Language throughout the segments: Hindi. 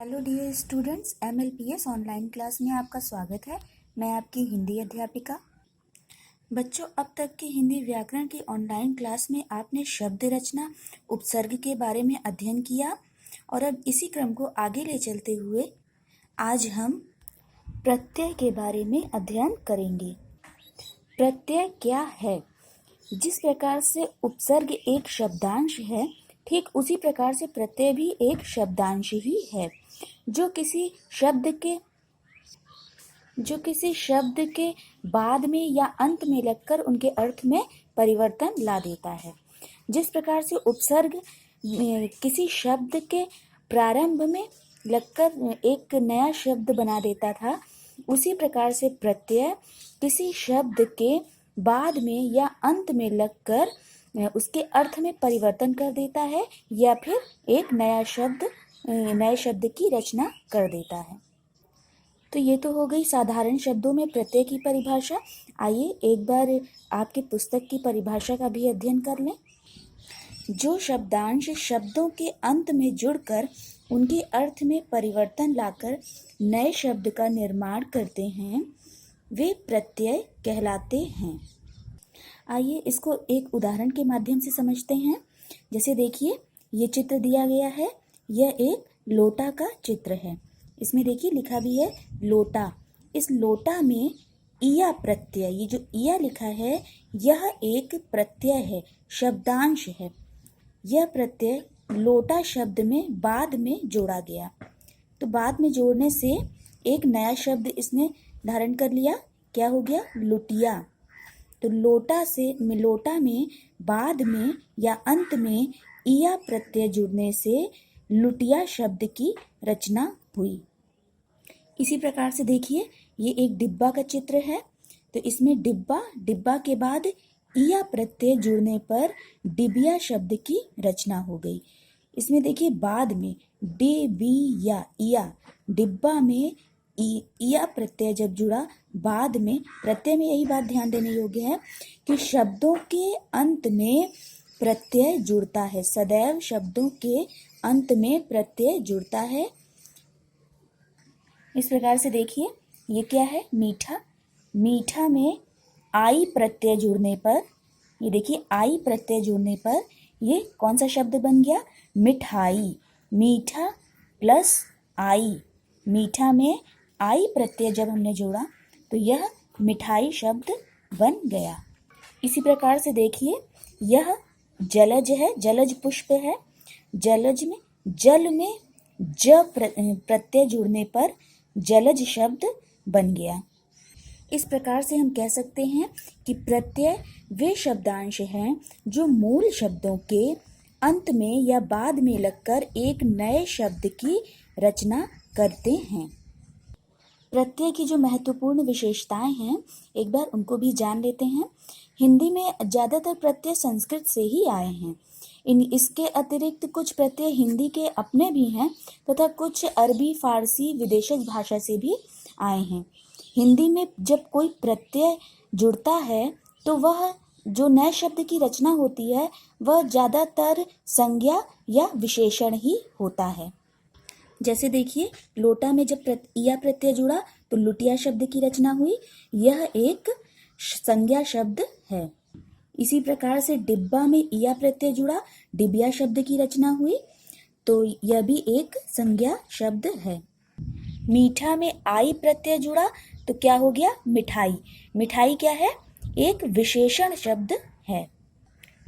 Hello dear students, MLPS online class में आपका स्वागत है। मैं आपकी हिंदी अध्यापिका। बच्चों, अब तक की हिंदी व्याकरण की ऑनलाइन क्लास में आपने शब्द रचना, उपसर्ग के बारे में अध्ययन किया और अब इसी क्रम को आगे ले चलते हुए आज हम प्रत्यय के बारे में अध्ययन करेंगे। प्रत्यय क्या है? जिस प्रकार से उपसर्ग एक शब्दांश है, ठीक उसी प्रकार से प्रत्यय भी एक शब्दांश ही है जो किसी शब्द के बाद में या अंत में लगकर उनके अर्थ में परिवर्तन ला देता है। जिस प्रकार से उपसर्ग किसी शब्द के प्रारंभ में लगकर एक नया शब्द बना देता था, उसी प्रकार से प्रत्यय किसी शब्द के बाद में या अंत में लगकर उसके अर्थ में परिवर्तन कर देता है या फिर एक नए शब्द की रचना कर देता है। तो ये तो हो गई साधारण शब्दों में प्रत्यय की परिभाषा। आइए एक बार आपकी पुस्तक की परिभाषा का भी अध्ययन कर लें। जो शब्दांश शब्दों के अंत में जुड़कर उनके अर्थ में परिवर्तन लाकर नए शब्द का निर्माण करते हैं, वे प्रत्यय कहलाते हैं। आइए इसको एक उदाहरण के माध्यम से समझते हैं। जैसे देखिए, ये चित्र दिया गया है, यह एक लोटा का चित्र है। इसमें देखिए लिखा भी है लोटा। इस लोटा में इया प्रत्यय, ये जो इया लिखा है यह एक प्रत्यय है, शब्दांश है। यह प्रत्यय लोटा शब्द में बाद में जोड़ा गया। तो बाद में जोड़ने से एक नया शब्द इसने धारण कर लिया। क्या हो गया? लुटिया। तो लोटा में बाद में या अंत में इया प्रत्यय जुड़ने से लुटिया शब्द की रचना हुई। इसी प्रकार से देखिए, ये एक डिब्बा का चित्र है। तो इसमें डिब्बा के बाद इया प्रत्यय जुड़ने पर डिबिया शब्द की रचना हो गई। इसमें देखिए बाद में डिबिया, इया, डिब्बा में इया प्रत्यय जब जुड़ा, बाद में प्रत्यय में यही बात ध्यान देने योग्य है कि शब्दों के अंत में प्रत्यय जुड़ता है। सदैव शब्दों के अंत में प्रत्यय जुड़ता है। इस प्रकार से देखिए, ये क्या है? मीठा। मीठा में आई प्रत्यय जुड़ने पर, ये देखिए आई प्रत्यय जुड़ने पर ये कौन सा शब्द बन गया? मिठाई। मीठा प्लस आई, मीठा में आई प्रत्यय जब हमने जोड़ा तो यह मिठाई शब्द बन गया। इसी प्रकार से देखिए, यह जलज है, जलज पुष्प है। जलज में जल में ज प्रत्यय जुड़ने पर जलज शब्द बन गया। इस प्रकार से हम कह सकते हैं कि प्रत्यय वे शब्दांश हैं जो मूल शब्दों के अंत में या बाद में लगकर एक नए शब्द की रचना करते हैं। प्रत्यय की जो महत्वपूर्ण विशेषताएं हैं, एक बार उनको भी जान लेते हैं। हिंदी में ज़्यादातर प्रत्यय संस्कृत से ही आए हैं। इसके अतिरिक्त कुछ प्रत्यय हिंदी के अपने भी हैं तथा कुछ अरबी, फारसी, विदेशज भाषा से भी आए हैं। हिंदी में जब कोई प्रत्यय जुड़ता है तो वह जो नए शब्द की रचना होती है वह ज़्यादातर संज्ञा या विशेषण ही होता है। जैसे देखिए, लोटा में जब इया प्रत्यय जुड़ा तो लुटिया शब्द की रचना हुई। यह एक संज्ञा शब्द है। इसी प्रकार से डिब्बा में इया प्रत्यय जुड़ा, डिबिया शब्द की रचना हुई, तो यह भी एक संज्ञा शब्द है। मीठा में आई प्रत्यय जुड़ा तो क्या हो गया? मिठाई। मिठाई क्या है? एक विशेषण शब्द है।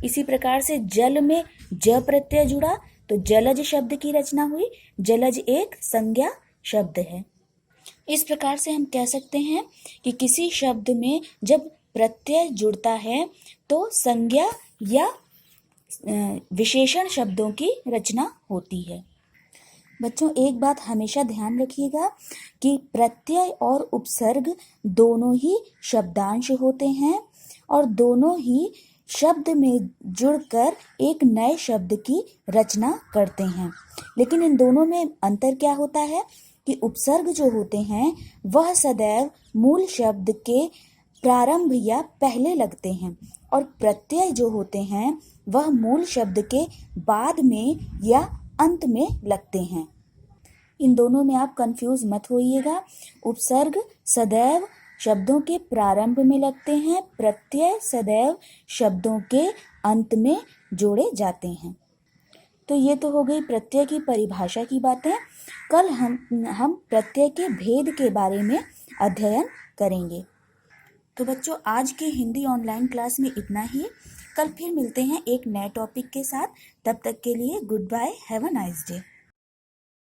इसी प्रकार से जल में ज प्रत्यय जुड़ा तो जलज शब्द की रचना हुई। जलज एक संज्ञा शब्द है। इस प्रकार से हम कह सकते हैं कि किसी शब्द में जब प्रत्यय जुड़ता है तो संज्ञा या विशेषण शब्दों की रचना होती है। बच्चों, एक बात हमेशा ध्यान रखिएगा कि प्रत्यय और उपसर्ग दोनों ही शब्दांश होते हैं और दोनों ही शब्द में जुड़कर एक नए शब्द की रचना करते हैं। लेकिन इन दोनों में अंतर क्या होता है कि उपसर्ग जो होते हैं वह सदैव मूल शब्द के प्रारंभ या पहले लगते हैं और प्रत्यय जो होते हैं वह मूल शब्द के बाद में या अंत में लगते हैं। इन दोनों में आप कंफ्यूज मत होइएगा। उपसर्ग सदैव शब्दों के प्रारंभ में लगते हैं, प्रत्यय सदैव शब्दों के अंत में जोड़े जाते हैं। तो ये तो हो गई प्रत्यय की परिभाषा की बातें। कल हम प्रत्यय के भेद के बारे में अध्ययन करेंगे। तो बच्चों, आज की हिंदी ऑनलाइन क्लास में इतना ही। कल फिर मिलते हैं एक नए टॉपिक के साथ। तब तक के लिए goodbye, have a nice day.